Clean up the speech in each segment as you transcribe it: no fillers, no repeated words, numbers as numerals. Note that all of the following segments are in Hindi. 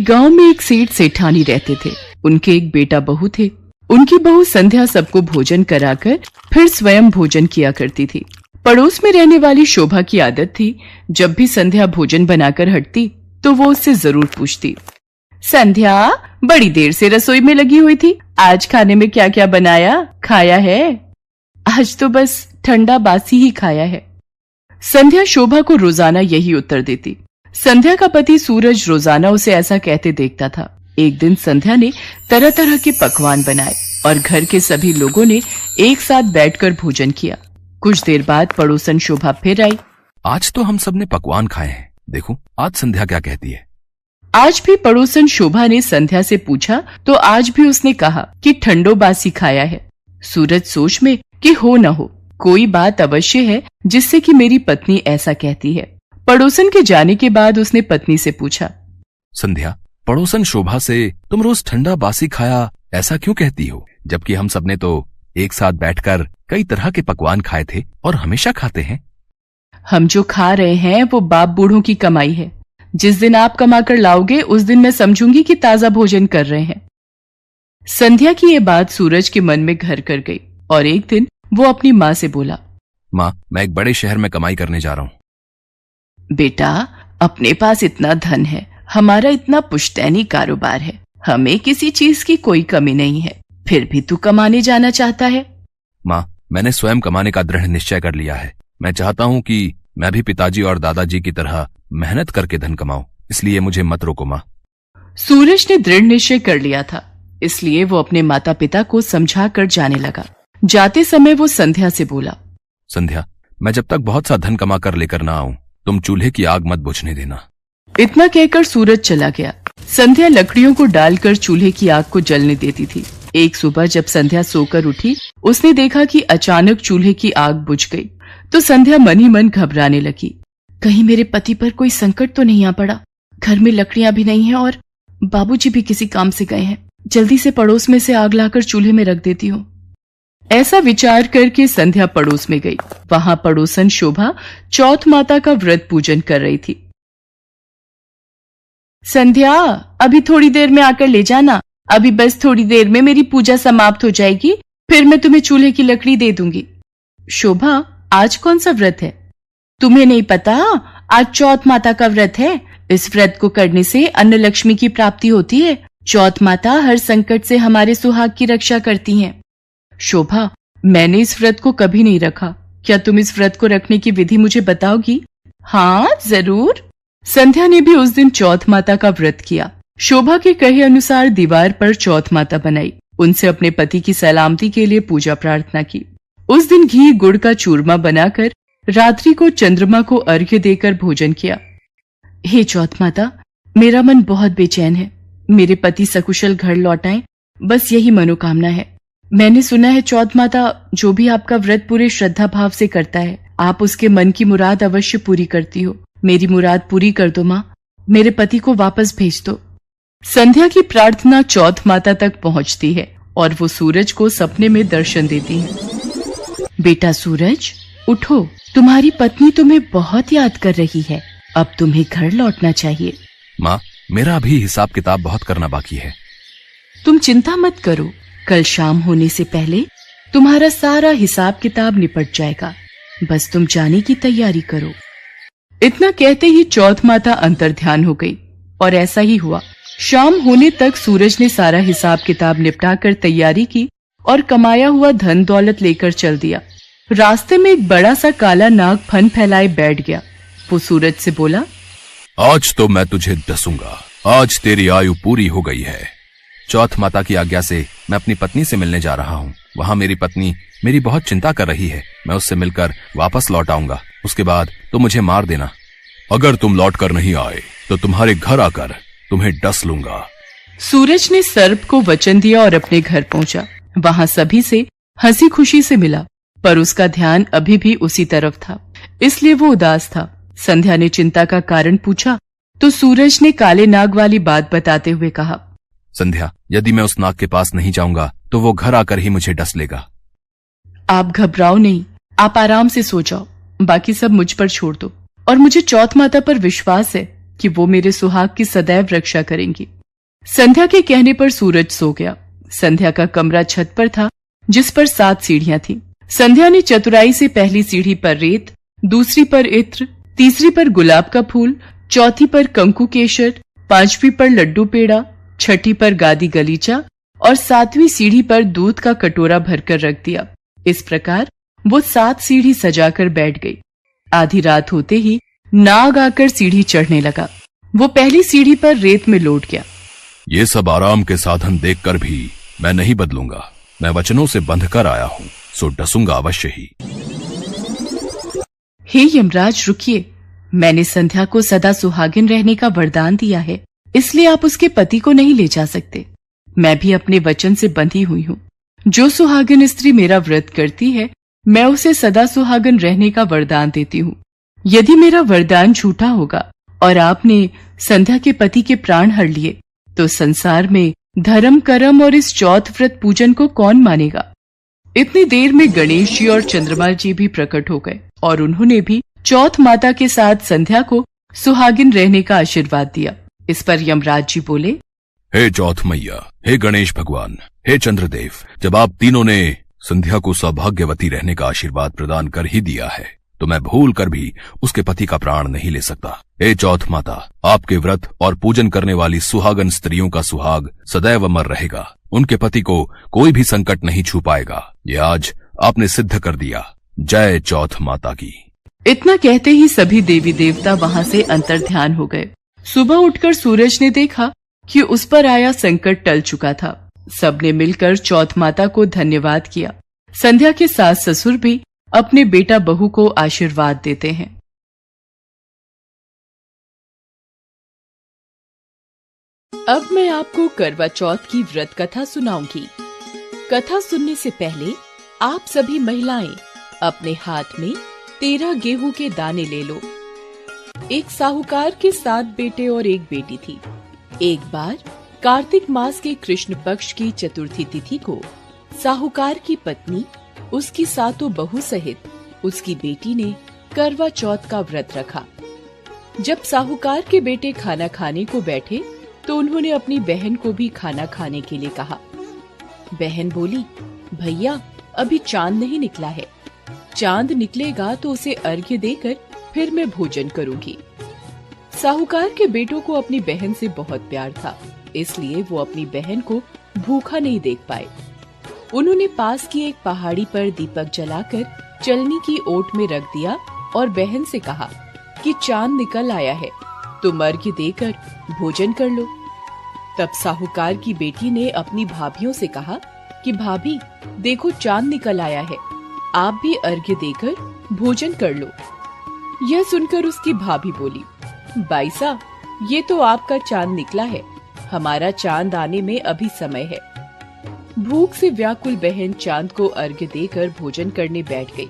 गांव में एक सेठ सेठानी रहते थे। उनके एक बेटा बहू थे। उनकी बहू संध्या सबको भोजन कराकर फिर स्वयं भोजन किया करती थी। पड़ोस में रहने वाली शोभा की आदत थी, जब भी संध्या भोजन बनाकर हटती तो वो उससे जरूर पूछती, संध्या बड़ी देर से रसोई में लगी हुई थी, आज खाने में क्या क्या बनाया, खाया है? आज तो बस ठंडा बासी ही खाया है। संध्या शोभा को रोजाना यही उत्तर देती। संध्या का पति सूरज रोजाना उसे ऐसा कहते देखता था। एक दिन संध्या ने तरह तरह के पकवान बनाए और घर के सभी लोगों ने एक साथ बैठकर भोजन किया। कुछ देर बाद पड़ोसन शोभा फिर आई। आज तो हम सब ने पकवान खाए हैं, देखो आज संध्या क्या कहती है। आज भी पड़ोसन शोभा ने संध्या से पूछा तो आज भी उसने कहा कि ठंडो बासी खाया है। सूरज सोच में कि हो न हो कोई बात अवश्य है जिससे कि मेरी पत्नी ऐसा कहती है। पड़ोसन के जाने के बाद उसने पत्नी से पूछा, संध्या पड़ोसन शोभा से तुम रोज ठंडा बासी खाया ऐसा क्यों कहती हो, जबकि हम सबने तो एक साथ बैठकर कई तरह के पकवान खाए थे और हमेशा खाते हैं। हम जो खा रहे हैं वो बाप बूढ़ों की कमाई है। जिस दिन आप कमा कर लाओगे उस दिन मैं समझूंगी कि ताजा भोजन कर रहे हैं। संध्या की ये बात सूरज के मन में घर कर गई और एक दिन वो अपनी माँ से बोला, माँ मैं एक बड़े शहर में कमाई करने जा रहा हूँ। बेटा अपने पास इतना धन है, हमारा इतना पुश्तैनी कारोबार है, हमें किसी चीज की कोई कमी नहीं है, फिर भी तू कमाने जाना चाहता है? माँ मैंने स्वयं कमाने का दृढ़ निश्चय कर लिया है। मैं चाहता हूँ कि मैं भी पिताजी और दादाजी की तरह मेहनत करके धन कमाऊं, इसलिए मुझे मत रोको माँ। सूरज ने दृढ़ निश्चय कर लिया था, इसलिए वो अपने माता पिता को समझा कर जाने लगा। जाते समय वो संध्या से बोला, संध्या मैं जब तक बहुत सा धन कमा कर लेकर ना आऊं तुम चूल्हे की आग मत बुझने देना। इतना कहकर सूरज चला गया। संध्या लकड़ियों को डालकर चूल्हे की आग को जलने देती थी। एक सुबह जब संध्या सोकर उठी उसने देखा कि अचानक चूल्हे की आग बुझ गई तो संध्या मन ही मन घबराने लगी। कहीं मेरे पति पर कोई संकट तो नहीं आ पड़ा। घर में लकड़ियां भी नहीं है और बाबूजी भी किसी काम से गए हैं। जल्दी से पड़ोस में से आग लाकर चूल्हे में रख देती हूँ। ऐसा विचार करके संध्या पड़ोस में गई। वहां पड़ोसन शोभा चौथ माता का व्रत पूजन कर रही थी। संध्या अभी थोड़ी देर में आकर ले जाना, अभी बस थोड़ी देर में मेरी पूजा समाप्त हो जाएगी, फिर मैं तुम्हें चूल्हे की लकड़ी दे दूंगी। शोभा आज कौन सा व्रत है? तुम्हें नहीं पता? आज चौथ माता का व्रत है। इस व्रत को करने से अन्न लक्ष्मी की प्राप्ति होती है। चौथ माता हर संकट से हमारे सुहाग की रक्षा करती हैं। शोभा मैंने इस व्रत को कभी नहीं रखा, क्या तुम इस व्रत को रखने की विधि मुझे बताओगी? हाँ जरूर। संध्या ने भी उस दिन चौथ माता का व्रत किया। शोभा के कहे अनुसार दीवार पर चौथ माता बनाई। उनसे अपने पति की सलामती के लिए पूजा प्रार्थना की। उस दिन घी गुड़ का चूरमा बनाकर रात्रि को चंद्रमा को अर्घ्य देकर भोजन किया। हे चौथ माता मेरा मन बहुत बेचैन है, मेरे पति सकुशल घर लौट आएं, बस यही मनोकामना है। मैंने सुना है चौथ माता जो भी आपका व्रत पूरे श्रद्धा भाव से करता है आप उसके मन की मुराद अवश्य पूरी करती हो। मेरी मुराद पूरी कर दो माँ, मेरे पति को वापस भेज दो। संध्या की प्रार्थना चौथ माता तक पहुंचती है और वो सूरज को सपने में दर्शन देती है। बेटा सूरज उठो, तुम्हारी पत्नी तुम्हें बहुत याद कर रही है, अब तुम्हें घर लौटना चाहिए। माँ मेरा अभी हिसाब किताब बहुत करना बाकी है। तुम चिंता मत करो, कल शाम होने से पहले तुम्हारा सारा हिसाब किताब निपट जाएगा, बस तुम जाने की तैयारी करो। इतना कहते ही चौथ माता अंतर्ध्यान हो गई और ऐसा ही हुआ। शाम होने तक सूरज ने सारा हिसाब किताब निपटाकर तैयारी की और कमाया हुआ धन दौलत लेकर चल दिया। रास्ते में एक बड़ा सा काला नाग फन फैलाए बैठ गया। वो सूरज से बोला, आज तो मैं तुझे डसूंगा, आज तेरी आयु पूरी हो गई है। चौथ माता की आज्ञा से मैं अपनी पत्नी से मिलने जा रहा हूँ। वहाँ मेरी पत्नी मेरी बहुत चिंता कर रही है। मैं उससे मिलकर वापस लौट आऊंगा, उसके बाद तो मुझे मार देना। अगर तुम लौट कर नहीं आए तो तुम्हारे घर आकर तुम्हें डस लूंगा। सूरज ने सर्प को वचन दिया और अपने घर पहुंचा। वहां सभी से हंसी खुशी से मिला, पर उसका ध्यान अभी भी उसी तरफ था, इसलिए वो उदास था। संध्या ने चिंता का कारण पूछा तो सूरज ने काले नाग वाली बात बताते हुए कहा, संध्या यदि मैं उस नाग के पास नहीं जाऊंगा तो वो घर आकर ही मुझे डस लेगा। आप घबराओ नहीं, आप आराम से सो जाओ, बाकी सब मुझ पर छोड़ दो और मुझे चौथ माता पर विश्वास है कि वो मेरे सुहाग की सदैव रक्षा करेंगी। संध्या के कहने पर सूरज सो गया। संध्या का कमरा छत पर था, जिस पर 7 सीढ़ियां थीं। संध्या ने चतुराई से पहली सीढ़ी पर रेत, दूसरी पर इत्र, तीसरी पर गुलाब का फूल, चौथी पर कंकु केशर, 5वीं पर लड्डू पेड़ा, 6ठी पर गादी गलीचा और 7वीं सीढ़ी पर दूध का कटोरा भरकर रख दिया। इस प्रकार वो 7 सीढ़ी सजाकर बैठ गई। आधी रात होते ही नाग आकर सीढ़ी चढ़ने लगा। वो पहली सीढ़ी पर रेत में लौट गया। ये सब आराम के साधन देखकर भी मैं नहीं बदलूंगा। मैं वचनों से बंध कर आया हूँ, सो डसूंगा अवश्य ही। हे यमराज, रुकिए। मैंने संध्या को सदा सुहागिन रहने का वरदान दिया है, इसलिए आप उसके पति को नहीं ले जा सकते। मैं भी अपने वचन से बंधी हुई हूँ। जो सुहागिन स्त्री मेरा व्रत करती है, मैं उसे सदा सुहागिन रहने का वरदान देती हूँ। यदि मेरा वरदान झूठा होगा और आपने संध्या के पति के प्राण हर लिए, तो संसार में धर्म कर्म और इस चौथ व्रत पूजन को कौन मानेगा। इतनी देर में गणेश जी और चंद्रमा जी भी प्रकट हो गए और उन्होंने भी चौथ माता के साथ संध्या को सुहागिन रहने का आशीर्वाद दिया। इस पर यमराज जी बोले, हे चौथ मैया, हे गणेश भगवान, हे चंद्रदेव, जब आप तीनों ने संध्या को सौभाग्यवती रहने का आशीर्वाद प्रदान कर ही दिया है, तो मैं भूल कर भी उसके पति का प्राण नहीं ले सकता। हे चौथ माता, आपके व्रत और पूजन करने वाली सुहागन स्त्रियों का सुहाग सदैव अमर रहेगा। उनके पति को कोई भी संकट नहीं छू पाएगा। ये आज आपने सिद्ध कर दिया। जय चौथ माता की। इतना कहते ही सभी देवी देवता वहां से अंतर्ध्यान हो गए। सुबह उठकर सूरज ने देखा कि उस पर आया संकट टल चुका था। सबने मिलकर चौथ माता को धन्यवाद किया। संध्या के सास ससुर भी अपने बेटा बहू को आशीर्वाद देते हैं। अब मैं आपको करवा चौथ की व्रत कथा सुनाऊंगी। कथा सुनने से पहले आप सभी महिलाएं अपने हाथ में 13 गेहूं के दाने ले लो। एक साहूकार के 7 बेटे और एक बेटी थी। एक बार कार्तिक मास के कृष्ण पक्ष की चतुर्थी तिथि को साहूकार की पत्नी, उसकी 7 बहू सहित उसकी बेटी ने करवा चौथ का व्रत रखा। जब साहूकार के बेटे खाना खाने को बैठे तो उन्होंने अपनी बहन को भी खाना खाने के लिए कहा। बहन बोली, भैया अभी चांद नहीं निकला है, चांद निकलेगा तो उसे अर्घ्य देकर फिर मैं भोजन करूंगी। साहूकार के बेटों को अपनी बहन से बहुत प्यार था, इसलिए वो अपनी बहन को भूखा नहीं देख पाए। उन्होंने पास की एक पहाड़ी पर दीपक जलाकर चलनी की ओट में रख दिया और बहन से कहा कि चांद निकल आया है, तुम अर्घ्य देकर भोजन कर लो। तब साहूकार की बेटी ने अपनी भाभियों से कहा कि भाभी देखो चांद निकल आया है, आप भी अर्घ्य देकर भोजन कर लो। यह सुनकर उसकी भाभी बोली, बाईसा ये तो आपका चांद निकला है, हमारा चांद आने में अभी समय है। भूख से व्याकुल बहन चांद को अर्घ्य देकर भोजन करने बैठ गई।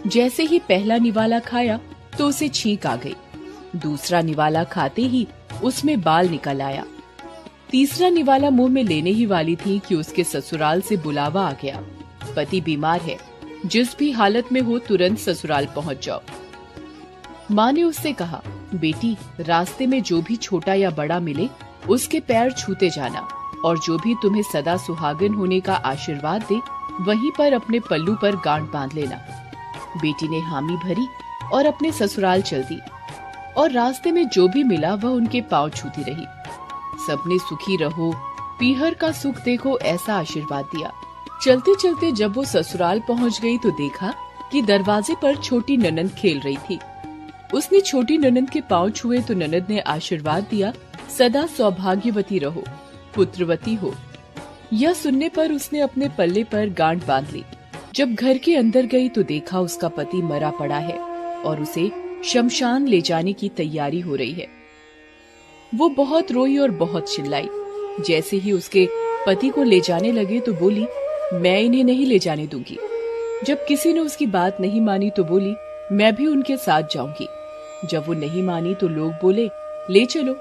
जैसे ही पहला निवाला खाया तो उसे छींक आ गई। दूसरा निवाला खाते ही उसमें बाल निकल आया। तीसरा निवाला मुंह में लेने ही वाली थी कि उसके ससुराल से बुलावा आ गया, पति बीमार है, जिस भी हालत में हो तुरंत ससुराल पहुंच जाओ। माँ ने उससे कहा, बेटी रास्ते में जो भी छोटा या बड़ा मिले उसके पैर छूते जाना और जो भी तुम्हें सदा सुहागिन होने का आशीर्वाद दे वहीं पर अपने पल्लू पर गांठ बांध लेना। बेटी ने हामी भरी और अपने ससुराल चल दी और रास्ते में जो भी मिला वह उनके पांव छूती रही। सबने सुखी रहो, पीहर का सुख देखो ऐसा आशीर्वाद दिया। चलते चलते जब वो ससुराल पहुंच गई तो देखा कि दरवाजे पर छोटी ननंद खेल रही थी। उसने छोटी ननंद के पांव छुए तो ननंद ने आशीर्वाद दिया, सदा सौभाग्यवती रहो, पुत्रवती हो। यह सुनने पर उसने अपने पल्ले पर गांठ बांध ली। जब घर के अंदर गई तो देखा उसका पति मरा पड़ा है और उसे शमशान ले जाने की तैयारी हो रही है। वो बहुत रोई और बहुत चिल्लाई। जैसे ही उसके पति को ले जाने लगे तो बोली, मैं इन्हें नहीं ले जाने दूंगी। जब किसी ने उसकी बात नहीं मानी तो बोली, मैं भी उनके साथ जाऊंगी। जब वो नहीं मानी तो लोग बोले, ले चलो।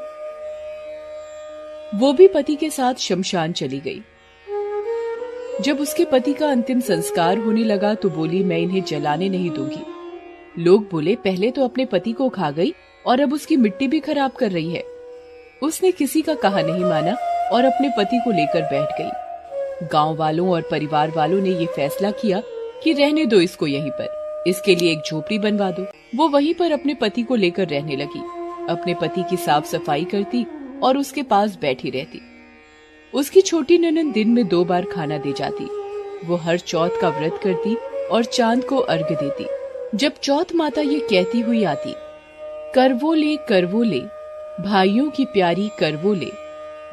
वो भी पति के साथ शमशान चली गई। जब उसके पति का अंतिम संस्कार होने लगा तो बोली, मैं इन्हें जलाने नहीं दूंगी। लोग बोले, पहले तो अपने पति को खा गई और अब उसकी मिट्टी भी खराब कर रही है। उसने किसी का कहा नहीं माना और अपने पति को लेकर बैठ गई। गांव वालों और परिवार वालों ने ये फैसला किया कि रहने दो इसको यहीं पर, इसके लिए एक झोपड़ी बनवा दो। वो वहीं पर अपने पति को लेकर रहने लगी, अपने पति की साफ सफाई करती और उसके पास बैठी रहती। उसकी छोटी ननद दिन में 2 बार खाना दे जाती। वो हर चौथ का व्रत करती और चांद को अर्घ्य देती। जब चौथ माता ये कहती हुई आती, करवो ले भाइयों की प्यारी करवो ले,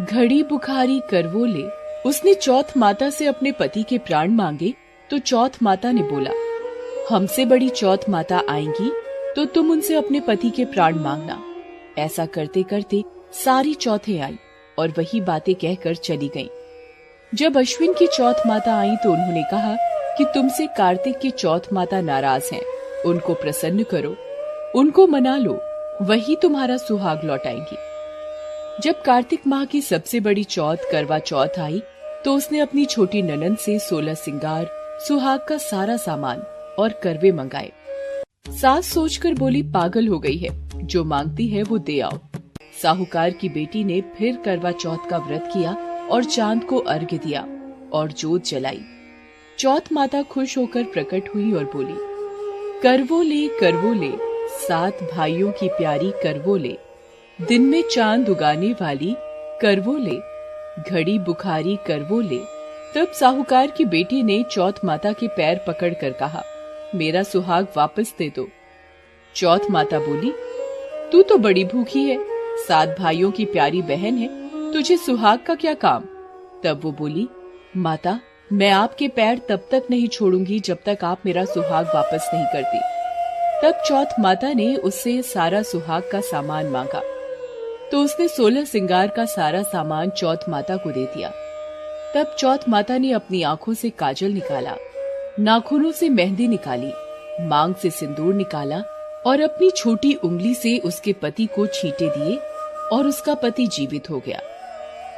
घड़ी बुखारी करवो ले। उसने चौथ माता से अपने पति के प्राण मांगे तो चौथ माता ने बोला, हमसे बड़ी चौथ माता आएंगी तो तुम उनसे अपने पति के प्राण मांगना। ऐसा करते करते सारी चौथें आई और वही बातें कहकर चली गईं। जब अश्विन की चौथ माता आई तो उन्होंने कहा कि तुमसे कार्तिक की चौथ माता नाराज हैं, उनको प्रसन्न करो, उनको मना लो, वही तुम्हारा सुहाग लौटाएंगी। जब कार्तिक माह की सबसे बड़ी चौथ करवा चौथ आई तो उसने अपनी छोटी ननद से 16 सिंगार, सुहाग का सारा सामान और करवे मंगाए। सास सोचकर बोली, पागल हो गई है, जो मांगती है वो दे आओ। साहूकार की बेटी ने फिर करवा चौथ का व्रत किया और चांद को अर्घ्य दिया और जोत जलाई। चौथ माता खुश होकर प्रकट हुई और बोली, करवो ले 7 भाइयों की प्यारी करवो ले, दिन में चांद उगाने वाली करवो ले, घड़ी बुखारी करवो ले। तब साहूकार की बेटी ने चौथ माता के पैर पकड़कर कहा, मेरा सुहाग वापस दे दो। चौथ माता बोली, तू तो बड़ी भूखी है, 7 भाइयों की प्यारी बहन है, तुझे सुहाग का क्या काम। तब वो बोली, माता मैं आपके पैर तब तक नहीं छोड़ूंगी जब तक आप मेरा सुहाग वापस नहीं करती। तब चौथ माता ने उससे सारा सुहाग का सामान मांगा तो उसने 16 सिंगार का सारा सामान चौथ माता को दे दिया। तब चौथ माता ने अपनी आंखों से काजल निकाला, नाखूनों से मेहंदी निकाली, मांग से सिंदूर निकाला और अपनी छोटी उंगली से उसके पति को छींटे दिए और उसका पति जीवित हो गया।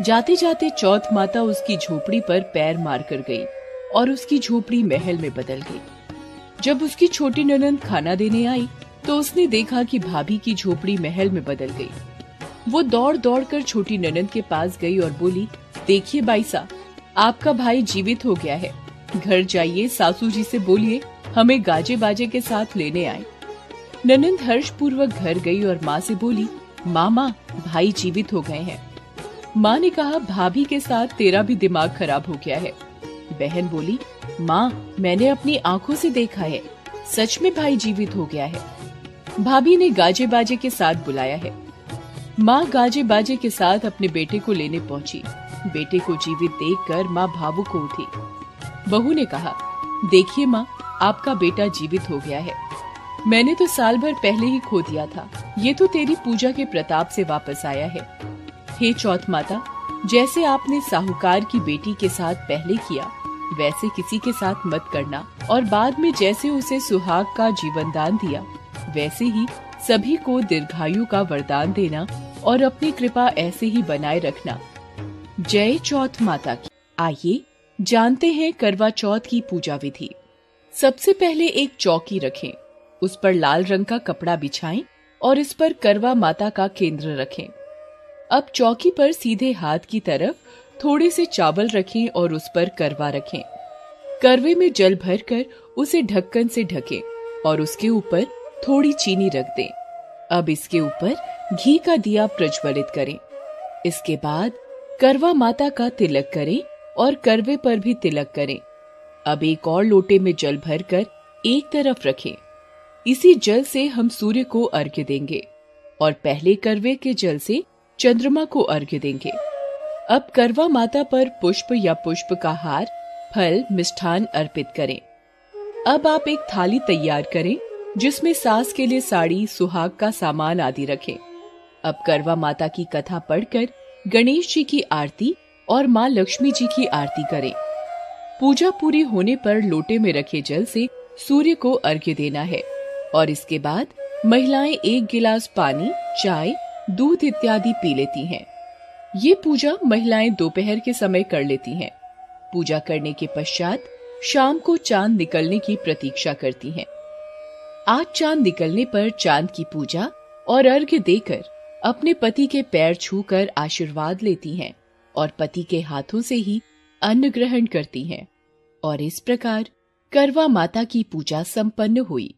जाते जाते चौथ माता उसकी झोपड़ी पर पैर मार कर गई और उसकी झोपड़ी महल में बदल गई। जब उसकी छोटी ननद खाना देने आई तो उसने देखा कि भाभी की झोपड़ी महल में बदल गई। वो दौड़ दौड़ कर छोटी ननद के पास गई और बोली, देखिए बाईसा, आपका भाई जीवित हो गया है, घर जाइए, सासू जी से बोलिए हमें गाजे बाजे के साथ लेने आए। ननद हर्ष पूर्वक घर गई और माँ से बोली, माँ भाई जीवित हो गए हैं। माँ ने कहा, भाभी के साथ तेरा भी दिमाग खराब हो गया है। बहन बोली, माँ मैंने अपनी आंखों से देखा है, सच में भाई जीवित हो गया है। भाभी ने गाजे बाजे के साथ बुलाया है। माँ गाजे बाजे के साथ अपने बेटे को लेने पहुंची। बेटे को जीवित देखकर माँ भावुक हो उठी। बहू ने कहा, देखिए माँ, आपका बेटा जीवित हो गया है, मैंने तो साल भर पहले ही खो दिया था, ये तो तेरी पूजा के प्रताप से वापस आया है। हे चौथ माता, जैसे आपने साहूकार की बेटी के साथ पहले किया वैसे किसी के साथ मत करना, और बाद में जैसे उसे सुहाग का जीवन दान दिया वैसे ही सभी को दीर्घायु का वरदान देना और अपनी कृपा ऐसे ही बनाए रखना। जय चौथ माता की। आइए जानते हैं करवा चौथ की पूजा विधि। सबसे पहले एक चौकी रखें, उस पर लाल रंग का कपड़ा बिछाएं और इस पर करवा माता का केंद्र रखें। अब चौकी पर सीधे हाथ की तरफ थोड़े से चावल रखें और उस पर करवा रखें। करवे में जल भरकर उसे ढक्कन से ढकें और उसके ऊपर थोड़ी चीनी रख दें। अब इसके ऊपर घी का दिया प्रज्वलित करें। इसके बाद करवा माता का तिलक करें और करवे पर भी तिलक करें। अब एक और लोटे में जल भरकर एक तरफ रखें। इसी जल से हम सूर्य को अर्घ्य देंगे और पहले करवे के जल से चंद्रमा को अर्घ्य देंगे। अब करवा माता पर पुष्प या पुष्प का हार, फल, मिष्ठान अर्पित करें। अब आप एक थाली तैयार करें जिसमें सास के लिए साड़ी, सुहाग का सामान आदि रखें। अब करवा माता की कथा पढ़कर गणेश जी की आरती और माँ लक्ष्मी जी की आरती करें। पूजा पूरी होने पर लोटे में रखे जल से सूर्य को अर्घ्य देना है और इसके बाद महिलाएं 1 गिलास पानी, चाय, दूध इत्यादि पी लेती हैं। ये पूजा महिलाएं दोपहर के समय कर लेती हैं। पूजा करने के पश्चात शाम को चांद निकलने की प्रतीक्षा करती हैं। आज चांद निकलने पर चांद की पूजा और अर्घ्य देकर अपने पति के पैर छूकर आशीर्वाद लेती हैं और पति के हाथों से ही अन्न ग्रहण करती हैं और इस प्रकार करवा माता की पूजा संपन्न हुई।